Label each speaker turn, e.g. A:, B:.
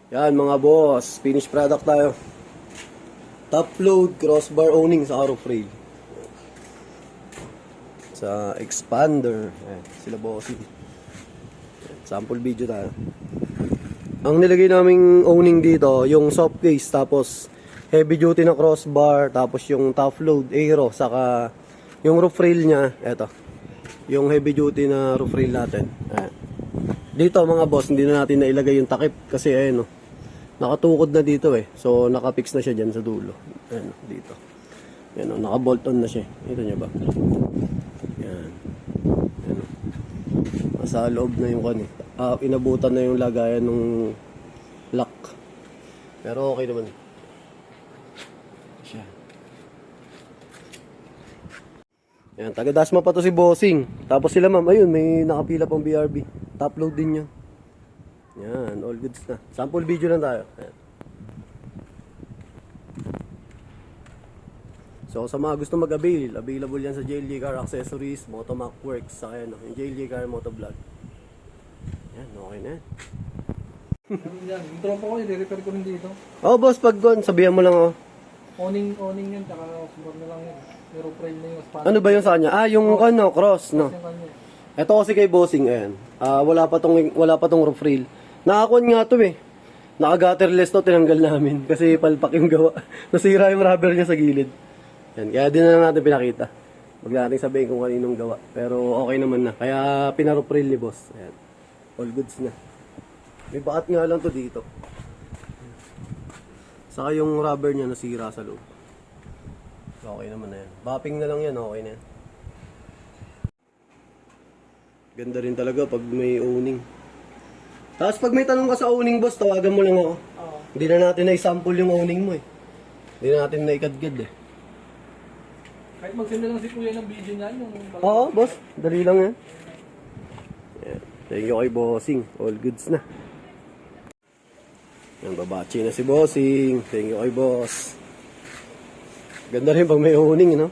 A: Yan mga boss, finished product tayo. Top load crossbar owning sa roof rail. Sa expander. Ayan, sila bossing. Sample video tayo. Ang nilagay naming owning dito, yung soft case, tapos heavy duty na crossbar, tapos yung top load aero, saka yung roof rail niya, eto. Yung heavy duty na roof rail natin. Ayan. Dito mga boss, hindi na natin nailagay yung takip kasi ayun oh. Nakatukod na dito eh. So nakapix na siya diyan sa dulo. Ayan dito. Ayan oh, naka-bolt on na siya. Ito niya ba? Ayan. Ayan oh. Nasa loob na yung kan eh. Inabutan na yung lagayan ng lock. Pero okay naman. Siya. Ayan, taga-Dasma pa to si Bossing. Tapos sila ma'am, ayun, may nakapila pang BRB. Top load din yan. Yan, all goods na. Sample video lang tayo. Ayan. So sa mga gusto mag-avail, available yan sa JLG Car Accessories, Motomac Works, sa ayan, yung JLG Car Motovlog. Yan, okay na yan.
B: Yung tropa ko, i-repair ko rin dito.
A: Oh boss, pag gone, sabihan mo lang oh.
B: Owning yun, tsaka subor na lang yun. Pero frame na yung span.
A: Ano ba yung sa kanya? Yung ano, cross, no?
B: Yung kanya.
A: Ito kasi kay Bossing, ayan. Wala pa tong roof rail. Nakakuan nga to eh. Naka-gutterless to, tinanggal namin. Kasi palpak yung gawa. Nasira yung rubber niya sa gilid. Yan, kaya din na natin pinakita. Huwag natin sabihin kung kaninong gawa. Pero okay naman na. Kaya pinaroof rail ni boss. Ayan. All goods na. May bakat nga lang to dito. Saka yung rubber niya nasira sa loob. Okay naman na yan. Bapping na lang yan, okay na yan. Ganda rin talaga pag may owning. Tapos pag may tanong ka sa owning boss, tawagan mo lang ako.
B: Oo.
A: Hindi na natin na-sample yung owning mo eh. Hindi na natin na-ikadgad eh.
B: Kahit mag-send na lang si Kuya ng video niyan, yung...
A: Oo boss, dali lang yan. Yeah. Thank you kay Bossing. All goods na. Yan, babachi na si Bossing. Thank you kay boss. Ganda rin pag may owning, no?